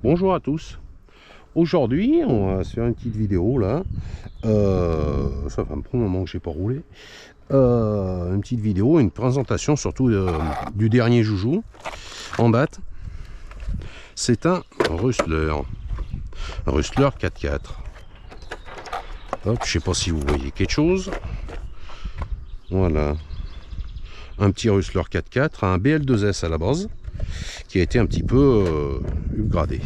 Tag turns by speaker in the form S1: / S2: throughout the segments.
S1: Bonjour à tous. Aujourd'hui, on va se faire une petite vidéo là. Ça fait un bon moment que j'ai pas roulé. Une petite vidéo, une présentation surtout du dernier joujou en date. C'est un Rustler 4x4. Hop, je sais pas si vous voyez quelque chose. Voilà. Un petit Rustler 4x4, un BL2S à la base, qui a été un petit peu upgradé.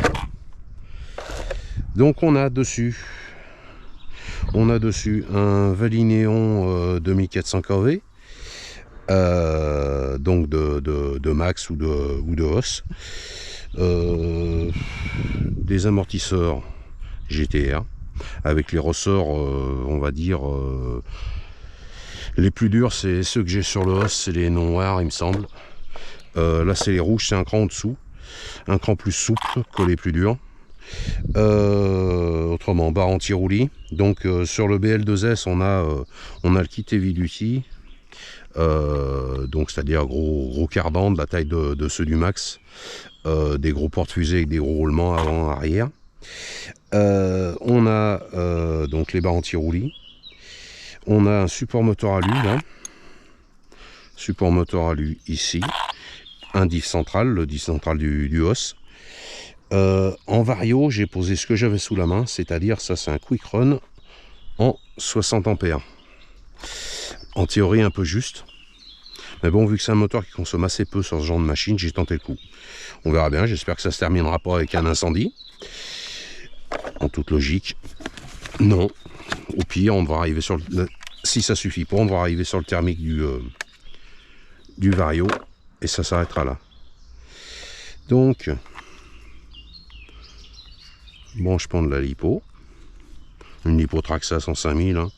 S1: Donc on a dessus un Valinéon 2400 kV, donc de max ou de os, des amortisseurs GTR avec les ressorts, on va dire les plus durs, c'est ceux que j'ai sur le os, c'est les noirs il me semble. Là c'est les rouges, c'est un cran en dessous, un cran plus souple que les plus durs. Autrement, barre anti-roulis. Donc sur le BL2S on a le kit Heavy Duty, donc c'est-à-dire gros cardan de la taille de ceux du Max, des gros porte-fusées avec des gros roulements avant arrière. On a donc les barres anti-roulis. On a un support moteur alu là, support moteur alu ici, un diff central, le diff central du os. En vario, j'ai posé ce que j'avais sous la main, c'est-à-dire ça c'est un Quick Run en 60 ampères. En théorie un peu juste, mais bon, vu que c'est un moteur qui consomme assez peu sur ce genre de machine, j'ai tenté le coup. On verra bien, j'espère que ça se terminera pas avec un incendie. En toute logique, non. Au pire, on devra arriver sur le... Si ça suffit pas, on devra arriver sur le thermique du vario, et ça s'arrêtera là. Donc... branchement de la lipo, une lipo Traxxas en 5000, hein.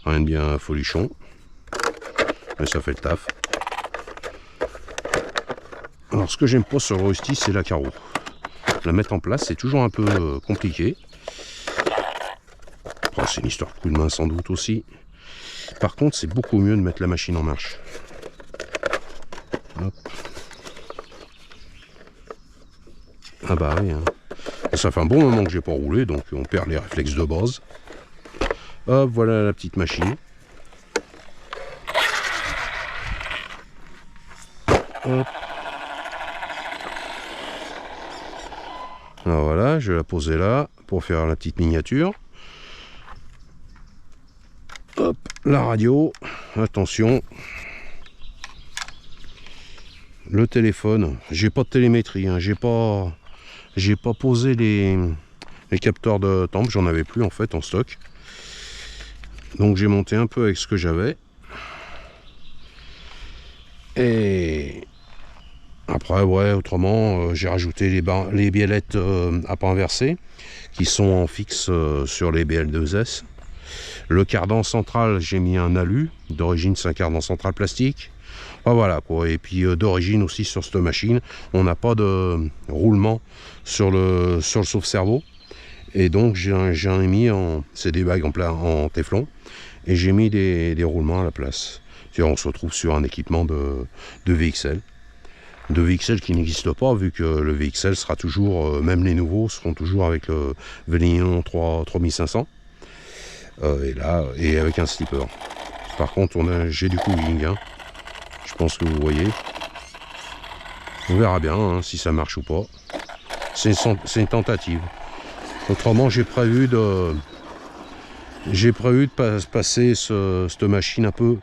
S1: Rien de bien folichon, mais ça fait le taf. Alors ce que j'aime pas sur le Rusty, c'est la carreau. La mettre en place c'est toujours un peu compliqué. Oh, c'est une histoire de coup de main sans doute aussi. Par contre c'est beaucoup mieux de mettre la machine en marche. Hop. Ah bah oui, hein. Ça fait un bon moment que j'ai pas roulé, donc on perd les réflexes de base. Hop, voilà la petite machine. Hop. Alors voilà, je vais la poser là pour faire la petite miniature. Hop, la radio. Attention. Le téléphone. J'ai pas de télémétrie, hein. J'ai pas posé les capteurs de temp, j'en avais plus en fait en stock. Donc j'ai monté un peu avec ce que j'avais. Et après, ouais, autrement, j'ai rajouté les biellettes à pas inversé qui sont en fixe sur les BL2S. Le cardan central, j'ai mis un alu. D'origine, c'est un cardan central plastique. Ah, voilà quoi. Et puis d'origine aussi sur cette machine, on n'a pas de roulement sur le sauve-cerveau. Et donc j'en ai mis c'est des bagues en téflon. Et j'ai mis des roulements à la place. On se retrouve sur un équipement de VXL. De VXL qui n'existe pas, vu que le VXL sera toujours, même les nouveaux seront toujours avec le Valinéon 3500. Et là, et avec un slipper. Par contre, j'ai du cooling, hein. Je pense que vous voyez. On verra bien hein, si ça marche ou pas. C'est une tentative. Autrement, j'ai prévu de passer cette machine un peu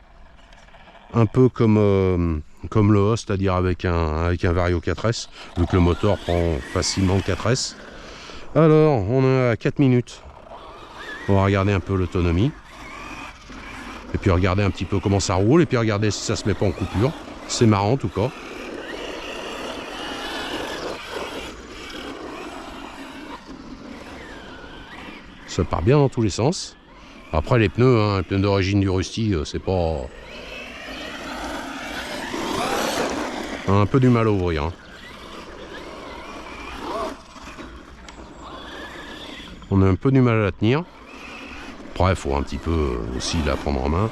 S1: comme le os, c'est-à-dire avec un Vario 4S, vu que le moteur prend facilement le 4S. Alors, on est à 4 minutes. On va regarder un peu l'autonomie. Et puis regarder un petit peu comment ça roule, et puis regarder si ça se met pas en coupure. C'est marrant en tout cas. Ça part bien dans tous les sens. Après les pneus, hein, les pneus d'origine du Rusty, c'est pas... un peu du mal à ouvrir. Hein. On a un peu du mal à la tenir. Après, il faut un petit peu aussi la prendre en main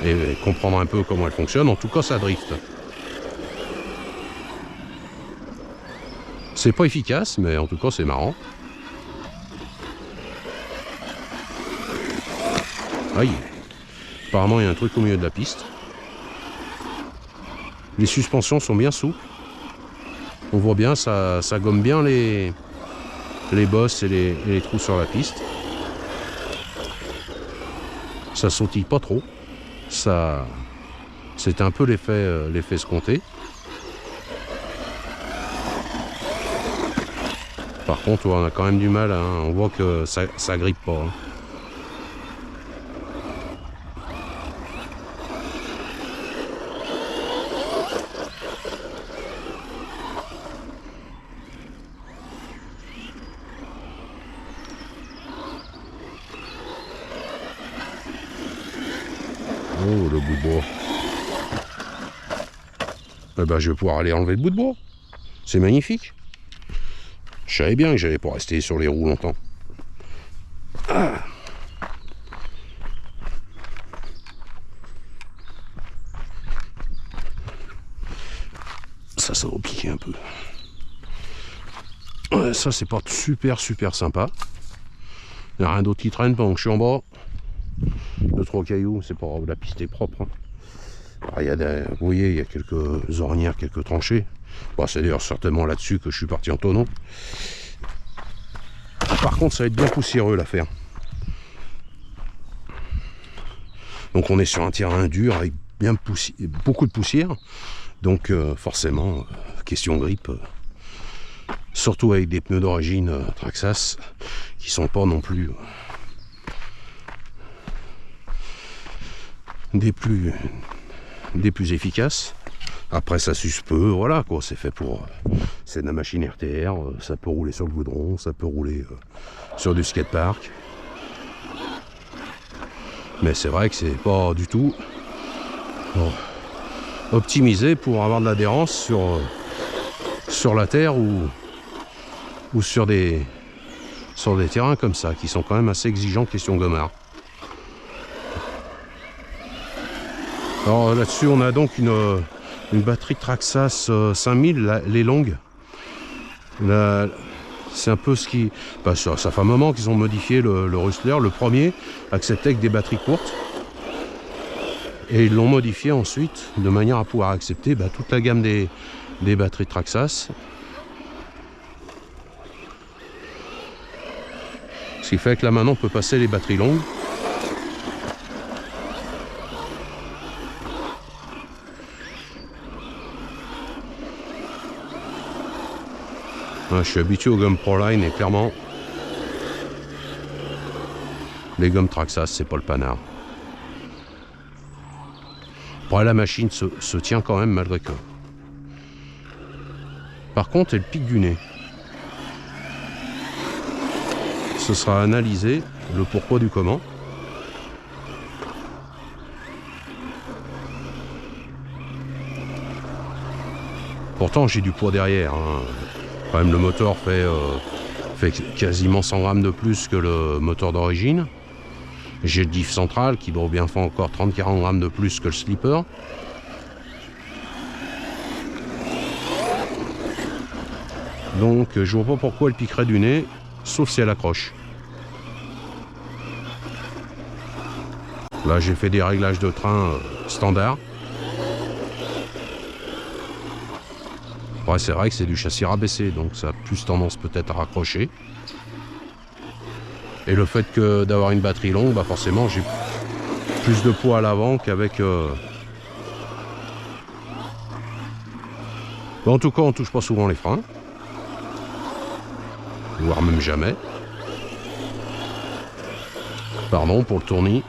S1: et comprendre un peu comment elle fonctionne. En tout cas, ça drift. C'est pas efficace, mais en tout cas c'est marrant. Aïe. Apparemment il y a un truc au milieu de la piste. Les suspensions sont bien souples. On voit bien, ça gomme bien les bosses et les trous sur la piste. Ça sautille pas trop. Ça, c'est un peu l'effet escompté. Par contre, on a quand même du mal, hein. On voit que ça grippe pas. Hein. Oh, le bout de bois. Eh ben, je vais pouvoir aller enlever le bout de bois. C'est magnifique. Je savais bien que j'allais pas rester sur les roues longtemps. Ah. Ça va piquer un peu. Ouais, ça, c'est pas super sympa. Il n'y a rien d'autre qui traîne pendant que je suis en bas. 2-3 cailloux, c'est pas grave, la piste est propre. Hein. Alors, vous voyez, il y a quelques ornières, quelques tranchées. Bon, c'est d'ailleurs certainement là-dessus que je suis parti en tonneau. Par contre, ça va être bien poussiéreux l'affaire. Donc on est sur un terrain dur avec beaucoup de poussière. Donc forcément, question grippe. Surtout avec des pneus d'origine Traxxas qui sont pas non plus des plus efficaces. Après ça suce peu, voilà quoi, c'est fait pour... c'est de la machine RTR, ça peut rouler sur le goudron, ça peut rouler sur du skatepark. Mais c'est vrai que c'est pas du tout optimisé pour avoir de l'adhérence sur la terre ou sur des terrains comme ça, qui sont quand même assez exigeants question gommard. Alors là-dessus on a donc une batterie Traxxas 5000, les longues. C'est un peu ce qui... Bah, ça fait un moment qu'ils ont modifié le Rustler. Le premier acceptait que des batteries courtes. Et ils l'ont modifié ensuite de manière à pouvoir accepter toute la gamme des batteries Traxxas. Ce qui fait que là maintenant on peut passer les batteries longues. Je suis habitué aux gommes Proline et clairement les gommes Traxxas c'est pas le panard. Après la machine se tient quand même malgré tout. Par contre elle pique du nez. Ce sera analysé le pourquoi du comment. Pourtant j'ai du poids derrière. Hein. Quand même le moteur fait quasiment 100 grammes de plus que le moteur d'origine. J'ai le diff central qui doit bien faire encore 30-40 grammes de plus que le slipper. Donc je vois pas pourquoi elle piquerait du nez, sauf si elle accroche. Là j'ai fait des réglages de train standard. Ouais, c'est vrai que c'est du châssis rabaissé, donc ça a plus tendance peut-être à raccrocher. Et le fait que d'avoir une batterie longue, forcément j'ai plus de poids à l'avant qu'avec... En tout cas on touche pas souvent les freins. Voire même jamais. Pardon pour le tournis.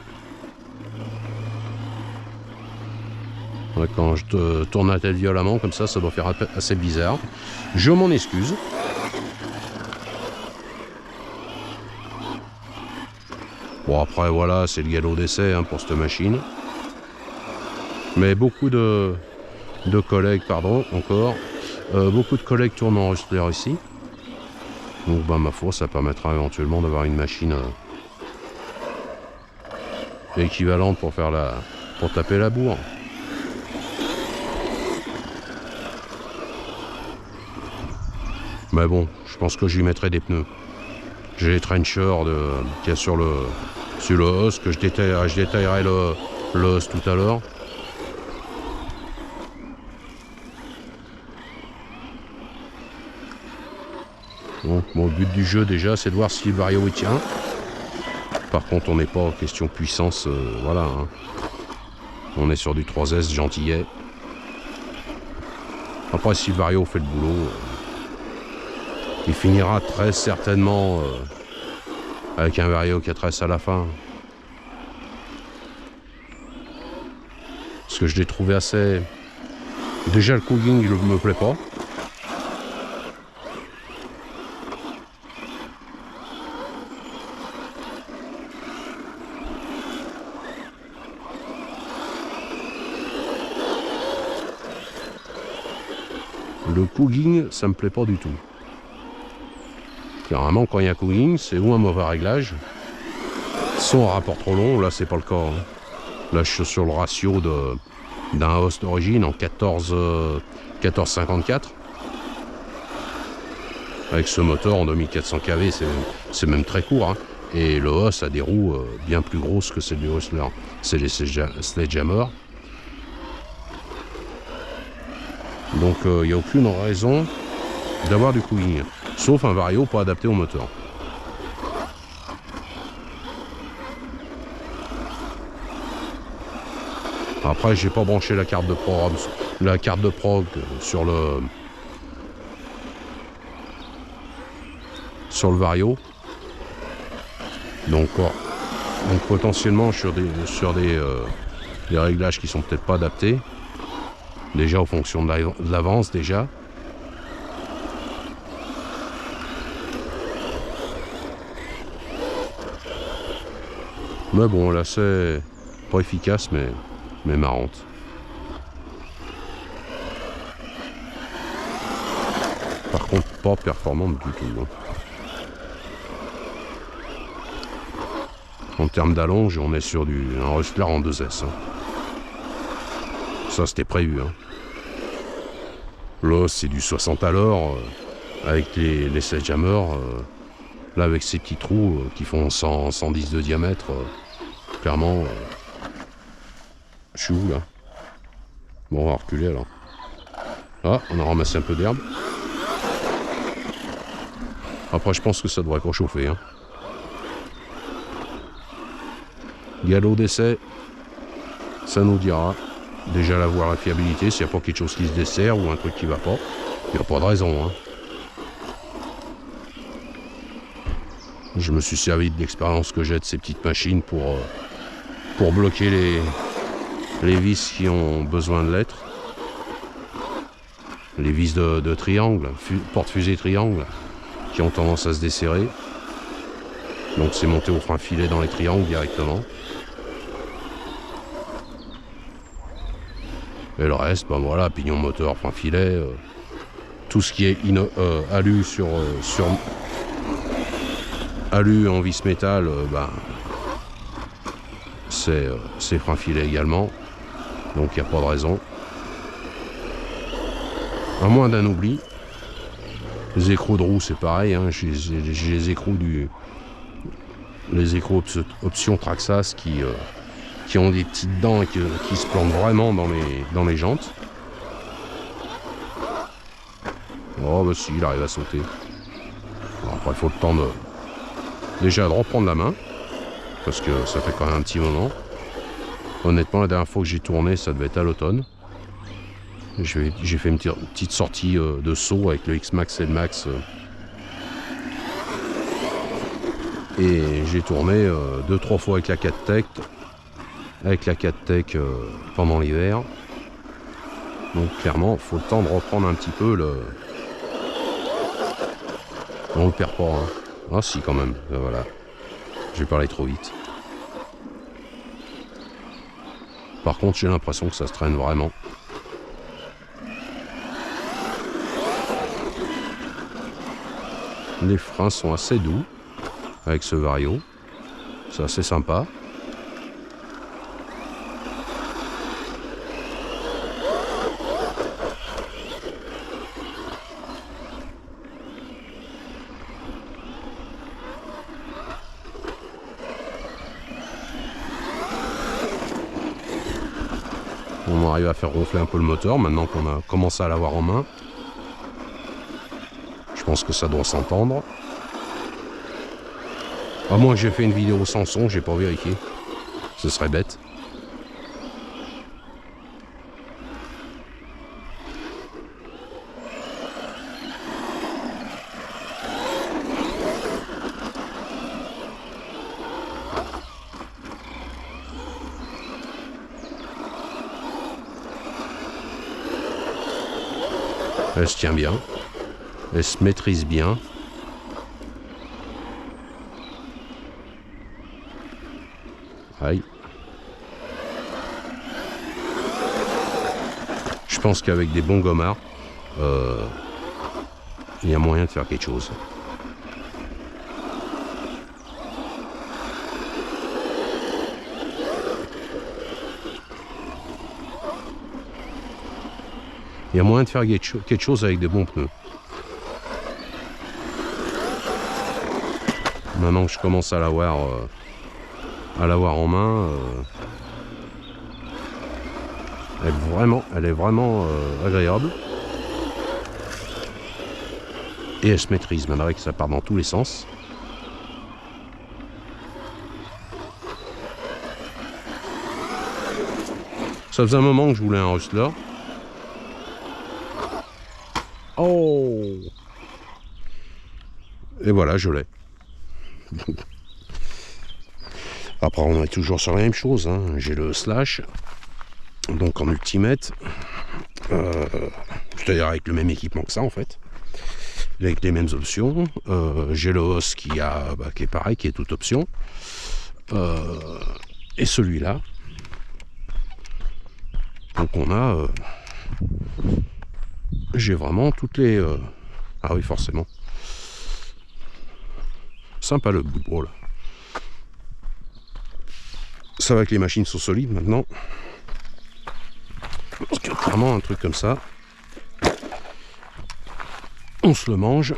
S1: Quand je te tourne la tête violemment comme ça doit faire assez bizarre. Je m'en excuse. Bon après voilà, c'est le galop d'essai pour cette machine. Mais beaucoup de collègues, beaucoup de collègues tournent en Rustler ici. Donc ma foi, ça permettra éventuellement d'avoir une machine équivalente pour taper la bourre. Mais bon, je pense que je lui mettrai des pneus. J'ai les trenchers qu'il y a sur le hose, que je détaillerai le hose tout à l'heure. Donc mon but du jeu déjà, c'est de voir si le vario il tient. Par contre, on n'est pas en question puissance, voilà. Hein. On est sur du 3S gentillet. Après, si le vario fait le boulot, il finira très certainement avec un vario 4S à la fin. Parce que je l'ai trouvé assez... Déjà, le cooling, il ne me plaît pas. Le cooling, ça me plaît pas du tout. Généralement, quand il y a cooling, c'est ou un mauvais réglage, soit un rapport trop long. Là, c'est pas le cas. Hein. Là, je suis sur le ratio d'un host d'origine en 14,54. Avec ce moteur en 2400 kV, c'est même très court. Hein. Et le host a des roues bien plus grosses que celles du Hostler. C'est les Sledgehammer. Donc il n'y a aucune raison d'avoir du cooling, sauf un vario pas adapté au moteur. Après, j'ai pas branché la carte de prog sur le vario. Donc potentiellement sur des réglages qui sont peut-être pas adaptés. Déjà en fonction de l'avance déjà. Mais bon, là c'est pas efficace mais marrante. Par contre pas performante du tout. Hein. En termes d'allonge, on est sur un Hustler en 2S. Hein. Ça c'était prévu. Hein. Là c'est du 60 à l'heure avec les Sledgehammer. Là avec ces petits trous qui font 110 de diamètre. Clairement, je suis où là? Bon, on va reculer alors. Ah, on a ramassé un peu d'herbe. Après je pense que ça devrait pas chauffer. Hein. Galop d'essai, ça nous dira. Déjà voir la fiabilité, s'il n'y a pas quelque chose qui se dessert ou un truc qui va pas. Il n'y a pas de raison. Hein. Je me suis servi de l'expérience que j'ai de ces petites machines pour bloquer les vis qui ont besoin de l'être. Les vis de triangle, porte-fusée triangle, qui ont tendance à se desserrer. Donc c'est monté au frein filet dans les triangles directement. Et le reste, ben voilà, pignon moteur, frein filet, tout ce qui est alu alu en vis métal, ben, c'est frein filet également. Donc il n'y a pas de raison. À moins d'un oubli. Les écrous de roue c'est pareil, hein. J'ai les écrous option Traxxas qui ont des petites dents et qui se plantent vraiment dans les jantes. Oh bah si, il arrive à sauter. Bon, après il faut le temps déjà de reprendre la main, parce que ça fait quand même un petit moment. Honnêtement, la dernière fois que j'ai tourné, ça devait être à l'automne. J'ai fait une petite sortie de saut avec le X-Max et le Max. Et j'ai tourné 2-3 fois avec la 4Tech. Pendant l'hiver. Donc clairement, il faut le temps de reprendre un petit peu On le perd pas. Hein. Ah si quand même, voilà. J'ai parlé trop vite. Par contre, j'ai l'impression que ça se traîne vraiment. Les freins sont assez doux avec ce vario. C'est assez sympa. On arrive à faire ronfler un peu le moteur maintenant qu'on a commencé à l'avoir en main. Je pense que ça doit s'entendre. À moins que j'ai fait une vidéo sans son, j'ai pas vérifié. Ce serait bête. Elle se tient bien. Elle se maîtrise bien. Aïe. Je pense qu'avec des bons gommards, il y a moyen de faire quelque chose. Il y a moyen de faire quelque chose avec des bons pneus. Maintenant que je commence à l'avoir en main, elle est vraiment agréable. Et elle se maîtrise, malgré que ça part dans tous les sens. Ça faisait un moment que je voulais un Rustler. Oh! Et voilà, je l'ai. Après, on est toujours sur la même chose. Hein. J'ai le slash, donc en ultimate, c'est-à-dire avec le même équipement que ça en fait, avec les mêmes options. J'ai le os qui est pareil, qui est toute option. Et celui-là. Donc on a... j'ai vraiment toutes les... Ah oui, forcément. Sympa le bout de bras là. Ça va que les machines sont solides maintenant. Parce que clairement un truc comme ça, on se le mange,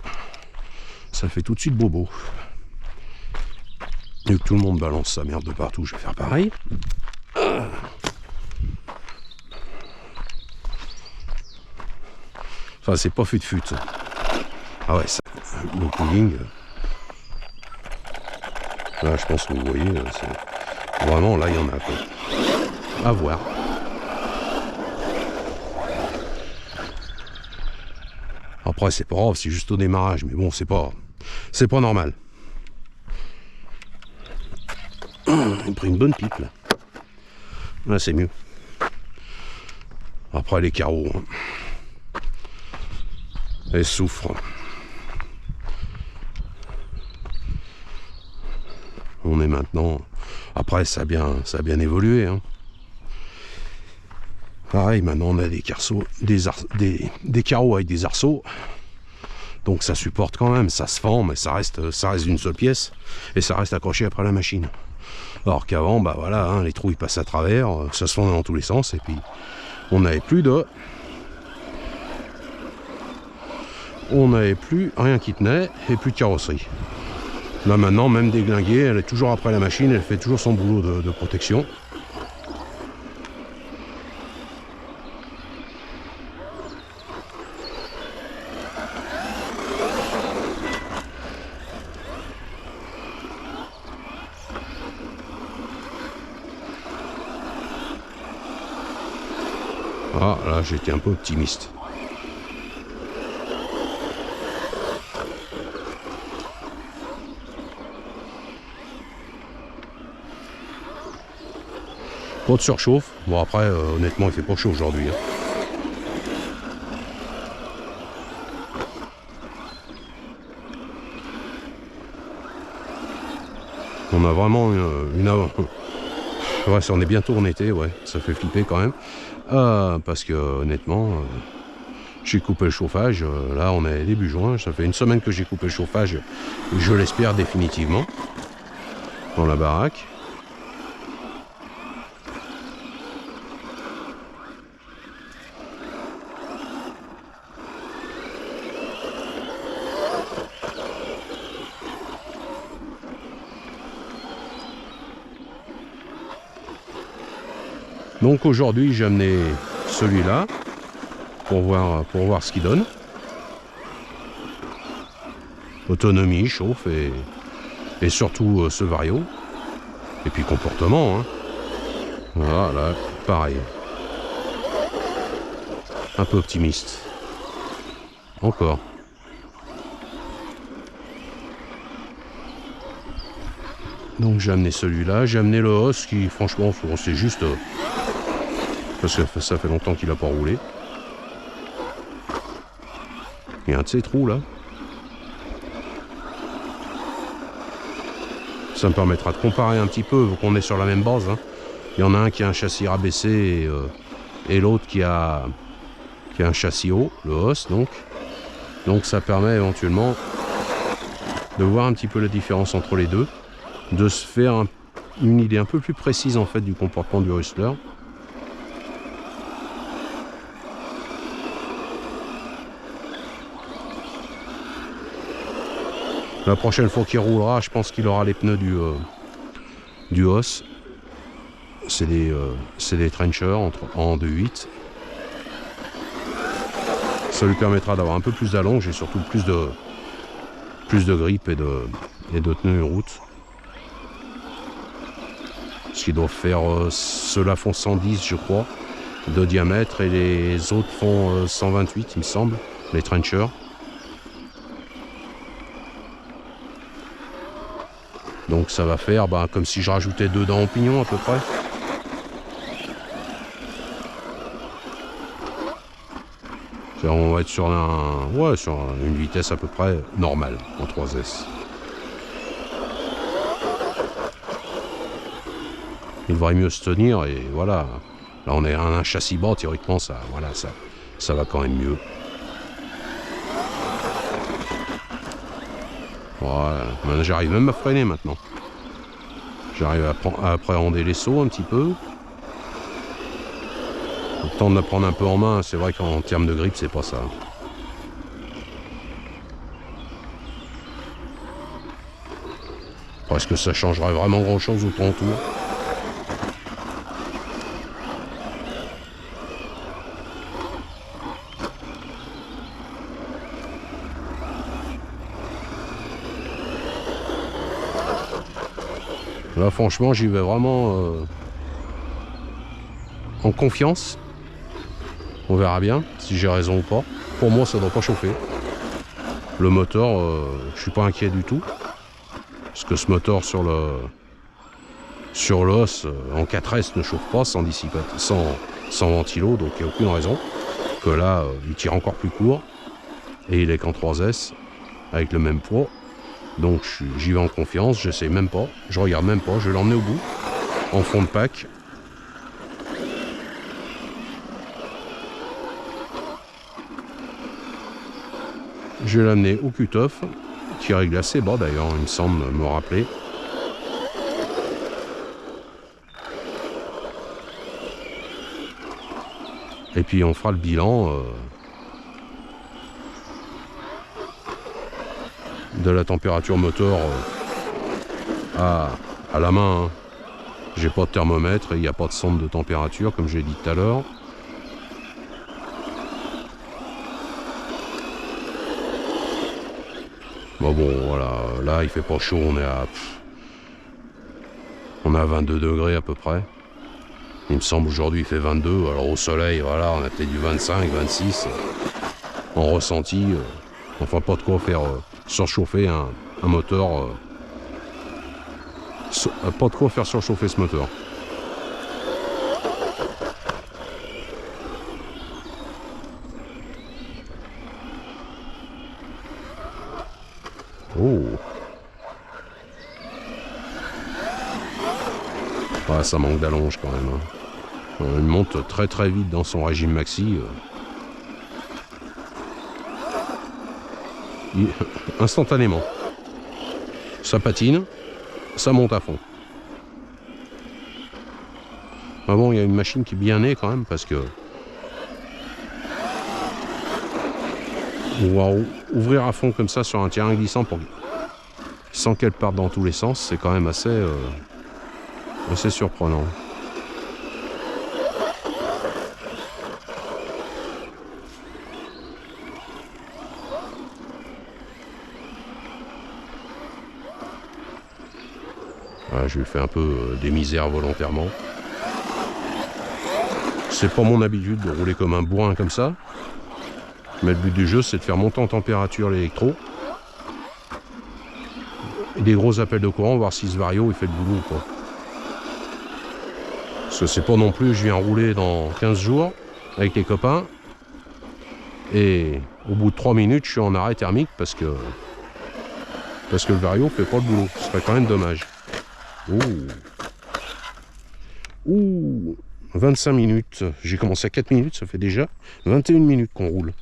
S1: ça fait tout de suite bobo. Et que tout le monde balance sa merde de partout, je vais faire pareil. Enfin, c'est pas fut-fut. Ah ouais, ça, le cooling. Là, je pense que vous voyez, c'est vraiment là, il y en a quoi. À voir. Après, c'est pas grave, c'est juste au démarrage, mais bon, c'est pas normal. Il a pris une bonne pipe là. Là, c'est mieux. Après, les carreaux, hein. Elles souffrent. On est maintenant... Après, ça a bien évolué. Hein. Pareil, maintenant on a des carreaux avec des arceaux. Donc ça supporte quand même, ça se fend, mais ça reste d'une seule pièce. Et ça reste accroché après la machine. Alors qu'avant, bah voilà, hein, les trous ils passent à travers, ça se fendait dans tous les sens. Et puis, on n'avait plus rien qui tenait et plus de carrosserie. Là maintenant, même déglinguée, elle est toujours après la machine, elle fait toujours son boulot de protection. Ah là, j'étais un peu optimiste. Pas de surchauffe. Bon après, honnêtement, il fait pas chaud aujourd'hui. Hein. On a vraiment ouais, on est bientôt en été, ouais. Ça fait flipper quand même. Parce que honnêtement, j'ai coupé le chauffage. Là, on est début juin. Ça fait une semaine que j'ai coupé le chauffage. Je l'espère définitivement. Dans la baraque. Donc aujourd'hui j'ai amené celui-là pour voir ce qu'il donne. Autonomie, chauffe et surtout ce vario. Et puis comportement. Hein. Voilà, pareil. Un peu optimiste. Encore. Donc j'ai amené celui-là, j'ai amené le os qui franchement c'est juste parce que ça fait longtemps qu'il n'a pas roulé. Il y a un de ces trous là. Ça me permettra de comparer un petit peu, vu qu'on est sur la même base. Hein. Il y en a un qui a un châssis rabaissé et l'autre qui a un châssis haut, le os donc. Donc ça permet éventuellement de voir un petit peu la différence entre les deux, de se faire une idée un peu plus précise en fait du comportement du Rustler. La prochaine fois qu'il roulera, je pense qu'il aura les pneus du os. C'est des trenchers en 2.8. Ça lui permettra d'avoir un peu plus d'allonge et surtout plus de grip et de tenue route. Ce qui doit faire, ceux-là font 110 je crois de diamètre et les autres font 128 il me semble, les trenchers. Donc ça va faire comme si je rajoutais 2 dents au pignon à peu près. On va être sur une vitesse à peu près normale en 3S. Il devrait mieux se tenir et voilà. Là on est à un châssis bas, théoriquement ça va quand même mieux. Voilà. J'arrive même à freiner maintenant. J'arrive à appréhender les sauts un petit peu. Le temps de la prendre un peu en main, c'est vrai qu'en termes de grip, c'est pas ça. Est-ce que ça changerait vraiment grand chose au temps tour? Là franchement j'y vais vraiment en confiance. On verra bien si j'ai raison ou pas. Pour moi ça ne doit pas chauffer. Le moteur, je suis pas inquiet du tout. Parce que ce moteur sur l'os en 4S ne chauffe pas sans ventilo, donc il n'y a aucune raison. Que là il tire encore plus court. Et il est qu'en 3S avec le même poids. Donc j'y vais en confiance, je sais même pas, je regarde même pas, je vais l'emmener au bout, en fond de pack. Je vais l'amener au cut-off, qui règle assez bas d'ailleurs, il me semble me rappeler. Et puis on fera le bilan de la température moteur à la main. Hein. J'ai pas de thermomètre et il n'y a pas de sonde de température comme j'ai dit tout à l'heure. Bon voilà, là il fait pas chaud, on est à 22 degrés à peu près. Il me semble aujourd'hui il fait 22, alors au soleil voilà on a peut-être du 25, 26 en ressenti. Enfin pas de quoi faire surchauffer un moteur. Pas de quoi faire surchauffer ce moteur. Oh. Ouais, ça manque d'allonge quand même. Hein. Il monte très très vite dans son régime maxi. Instantanément. Ça patine, ça monte à fond. Mais bon, il y a une machine qui est bien née quand même parce que on va ouvrir à fond comme ça sur un terrain glissant sans qu'elle parte dans tous les sens, c'est quand même assez surprenant. Voilà, je lui fais un peu des misères volontairement. C'est pas mon habitude de rouler comme un bourrin comme ça. Mais le but du jeu, c'est de faire monter en température l'électro. Des gros appels de courant, voir si ce vario il fait le boulot ou pas. Parce que c'est pas non plus, je viens rouler dans 15 jours avec les copains. Et au bout de 3 minutes, je suis en arrêt thermique parce que le vario fait pas le boulot. Ce serait quand même dommage. Ouh, 25 minutes. J'ai commencé à 4 minutes, ça fait déjà 21 minutes qu'on roule.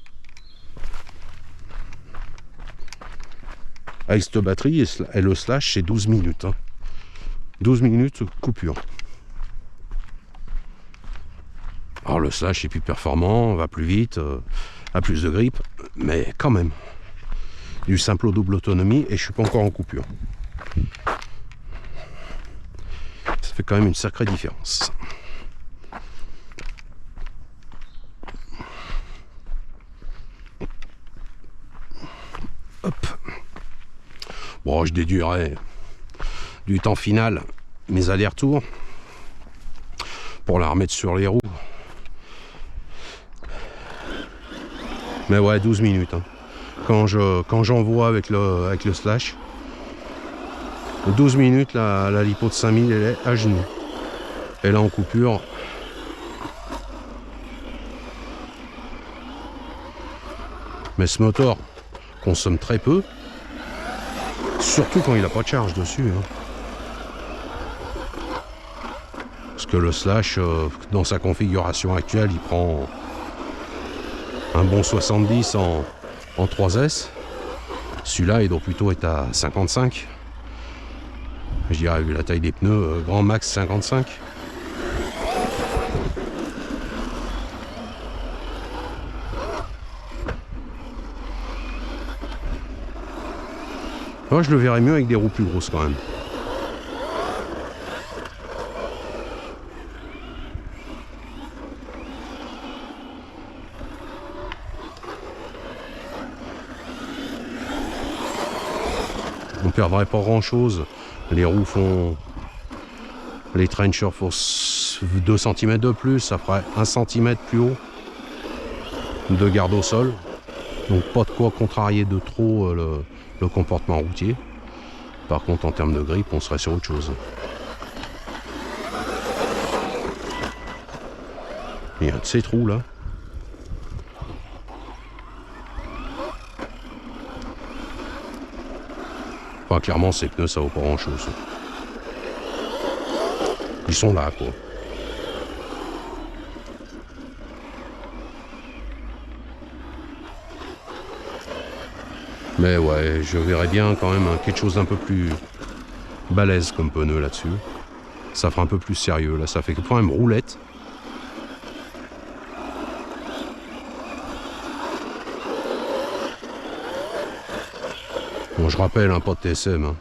S1: Avec cette batterie et le slash, c'est 12 minutes. 12 minutes coupure. Alors le slash est plus performant, va plus vite, a plus de grip, mais quand même. Du simple au double autonomie et je suis pas encore en coupure. Ça fait quand même une sacrée différence. Hop. Bon, je déduirai du temps final mes allers-retours pour la remettre sur les roues. Mais ouais, 12 minutes. Hein. Quand j'envoie avec le slash, 12 minutes, la lipo de 5000, elle est à genoux. Et là, en coupure, mais ce moteur consomme très peu, surtout quand il n'a pas de charge dessus. Hein. Parce que le slash, dans sa configuration actuelle, il prend un bon 70 en 3S. Celui-là, il doit plutôt être à 55. Je dirais, vu la taille des pneus, grand max 55. Moi, je le verrais mieux avec des roues plus grosses quand même. On perdrait pas grand chose. Les roues font... Les trenchers font 2 cm de plus, ça ferait 1 cm plus haut de garde au sol. Donc pas de quoi contrarier de trop le comportement routier. Par contre, en termes de grip, on serait sur autre chose. Il y a de ces trous là. Enfin, clairement, ces pneus, ça vaut pas grand chose. Ils sont là, quoi. Mais ouais, je verrais bien quand même quelque chose d'un peu plus balèze comme pneu là-dessus. Ça fera un peu plus sérieux. Là, ça fait quand même roulette. Bon, je rappelle, un pas de TSM. Hein.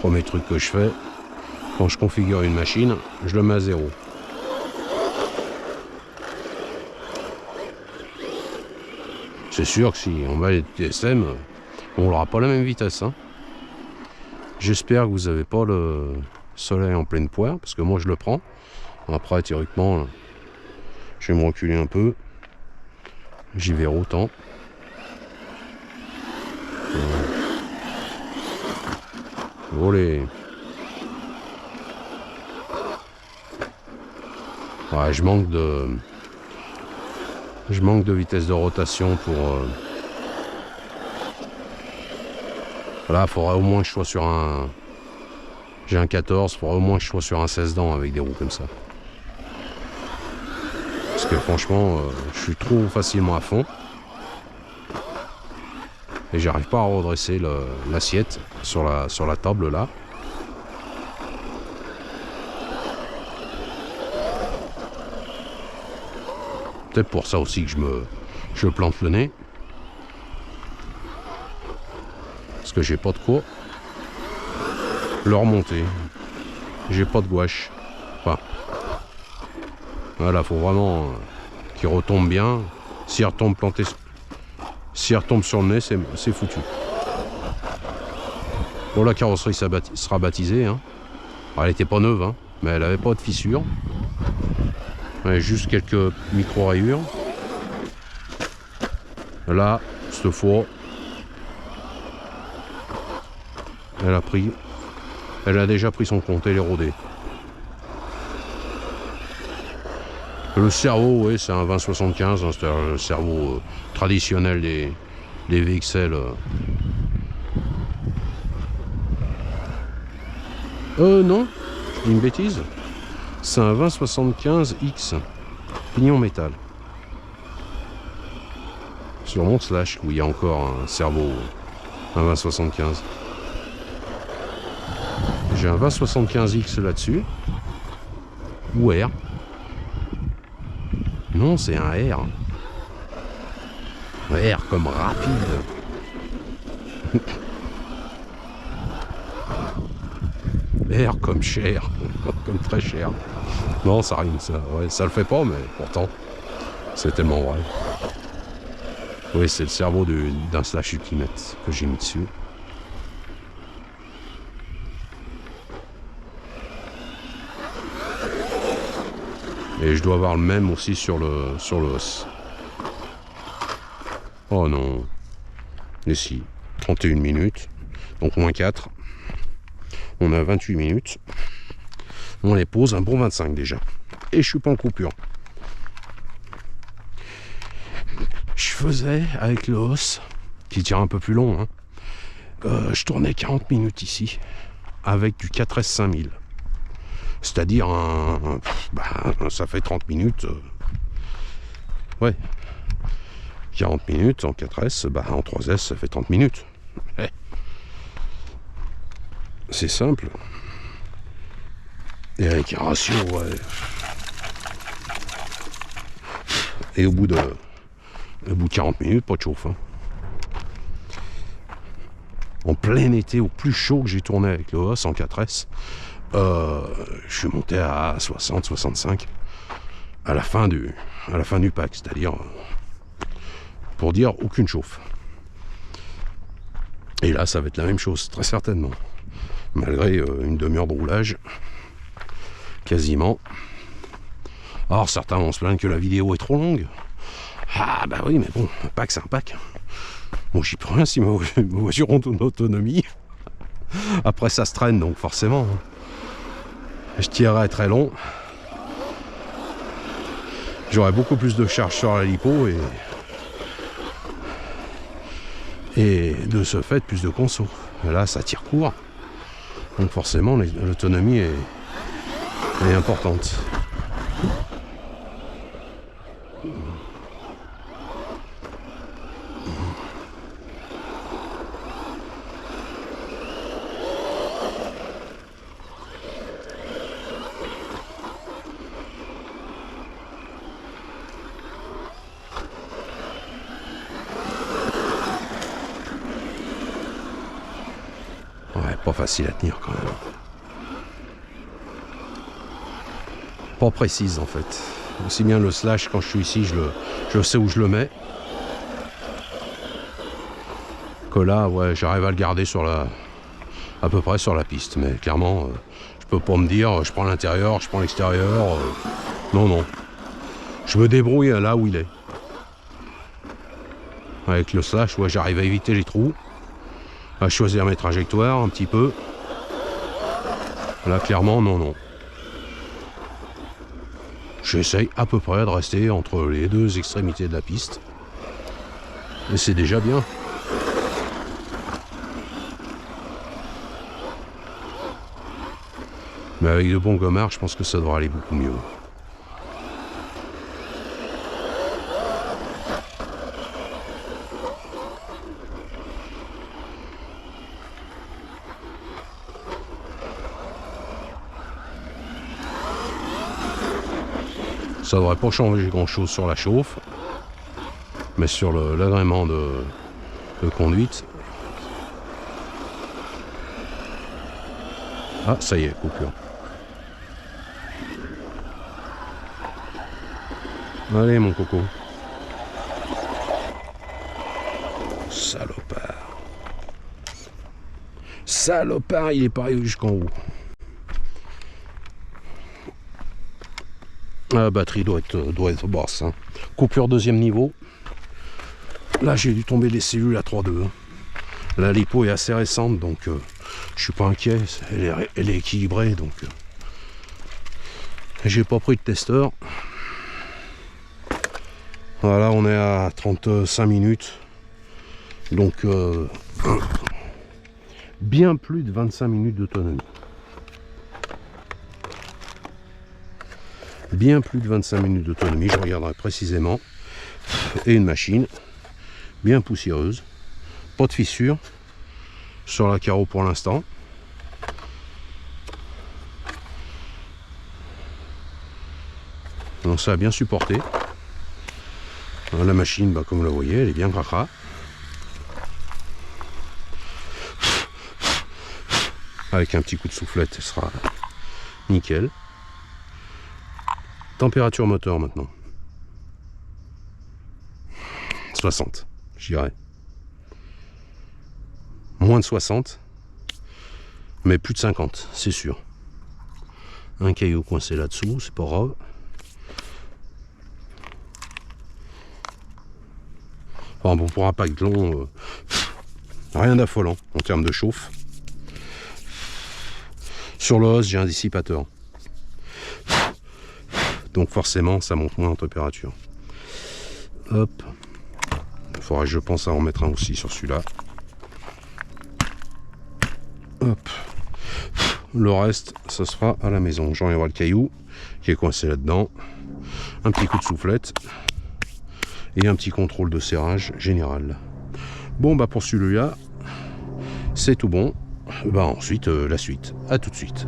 S1: Premier truc que je fais, quand je configure une machine, je le mets à 0. C'est sûr que si on met les TSM, on n'aura pas la même vitesse. Hein. J'espère que vous n'avez pas le soleil en pleine poire, parce que moi je le prends. Après, théoriquement, là, je vais me reculer un peu. J'y verrai autant. Olé. Ouais, je manque de vitesse de rotation pour... Là, il faudrait au moins que je sois sur un... J'ai un 14, il faudrait au moins que je sois sur un 16 dents avec des roues comme ça. Parce que franchement, je suis trop facilement à fond. Et j'arrive pas à redresser l'assiette sur la table là. Peut-être pour ça aussi que je plante le nez. Parce que j'ai pas de quoi le remonter. J'ai pas de gouache. Enfin, voilà, faut vraiment qu'il retombe bien. S'il retombe planté, s'il retombe sur le nez, c'est foutu. Bon, la carrosserie sera baptisée. Hein. Alors, elle n'était pas neuve, hein, mais elle n'avait pas de fissures. Elle avait juste quelques micro-rayures. Là, cette fois, elle a déjà pris son compte, elle est rodée. Le cerveau, oui, c'est un 2075, hein, c'est le cerveau traditionnel des VXL. Non, je dis une bêtise. C'est un 2075X, pignon métal. Sur mon slash, où il y a encore un cerveau, un 2075. J'ai un 2075X là-dessus. Ou R. Non, c'est un R. R comme rapide. R comme cher. Comme très cher. Non, ça rime, ça. Ouais, ça le fait pas, mais pourtant, c'est tellement vrai. Oui, c'est le cerveau d'un slash Ultimate que j'ai mis dessus. Et je dois avoir le même aussi sur le os. Oh non. Et si, 31 minutes. Donc moins 4. On a 28 minutes. On les pose un bon 25 déjà. Et je suis pas en coupure. Je faisais avec le os, qui tire un peu plus long, hein, je tournais 40 minutes ici, avec du 4S 5000. C'est-à-dire, ça fait 30 minutes. Ouais. 40 minutes en 4S, en 3S, ça fait 30 minutes. Ouais. C'est simple. Et avec un ratio, ouais. Et au bout de 40 minutes, pas de chauffe. Hein. En plein été, au plus chaud que j'ai tourné avec le os en 4S, je suis monté à 60-65 à la fin du pack, c'est-à-dire pour dire aucune chauffe. Et là, ça va être la même chose, très certainement. Malgré une demi-heure de roulage, quasiment. Alors certains vont se plaindre que la vidéo est trop longue. Ah bah oui, mais bon, un pack c'est un pack. Bon, j'y peux rien si mes voitures ont une autonomie. Après ça se traîne, donc forcément. Je tirerai très long. J'aurai beaucoup plus de charge sur la lipo et de ce fait plus de conso. Et là ça tire court. Donc forcément l'autonomie est importante. Ouais, pas facile à tenir quand même. Pas précise en fait. Aussi bien le slash quand je suis ici, je sais où je le mets. Que là, ouais, j'arrive à le garder à peu près sur la piste. Mais clairement, je peux pas me dire, je prends l'intérieur, je prends l'extérieur. Non, non. Je me débrouille là où il est. Avec le slash, ouais, j'arrive à éviter les trous. À choisir mes trajectoires un petit peu. Là, clairement, non, non. J'essaye à peu près de rester entre les deux extrémités de la piste. Et c'est déjà bien. Mais avec de bons gommards, je pense que ça devrait aller beaucoup mieux. Ça devrait pas changer grand chose sur la chauffe, mais sur l'agrément de conduite. Ah, ça y est, coupure. Allez mon coco. Salopard. Salopard, il est pas arrivé jusqu'en haut. La batterie doit être basse. Hein. Coupure deuxième niveau. Là j'ai dû tomber des cellules à 3.2. Hein. La lipo est assez récente, donc je suis pas inquiet. Elle est équilibrée, donc j'ai pas pris de testeur. Voilà, on est à 35 minutes. Donc bien plus de 25 minutes d'autonomie. Bien plus de 25 minutes d'autonomie, je regarderai précisément. Et une machine bien poussiéreuse. Pas de fissure sur la carreau pour l'instant. Donc ça a bien supporté. La machine, comme vous la voyez, elle est bien cracra. Avec un petit coup de soufflette, elle sera nickel. Température moteur maintenant. 60, je dirais. Moins de 60, mais plus de 50, c'est sûr. Un caillou coincé là-dessous, c'est pas grave. Enfin bon, pour un pack long, rien d'affolant en termes de chauffe. Sur le hose, j'ai un dissipateur. Donc forcément, ça monte moins en température. Hop. Il faudrait que je pense à en mettre un aussi sur celui-là. Hop. Le reste, ça sera à la maison. J'enlèverai le caillou qui est coincé là-dedans. Un petit coup de soufflette. Et un petit contrôle de serrage général. Bon, pour celui-là, c'est tout bon. Ensuite, la suite. À tout de suite.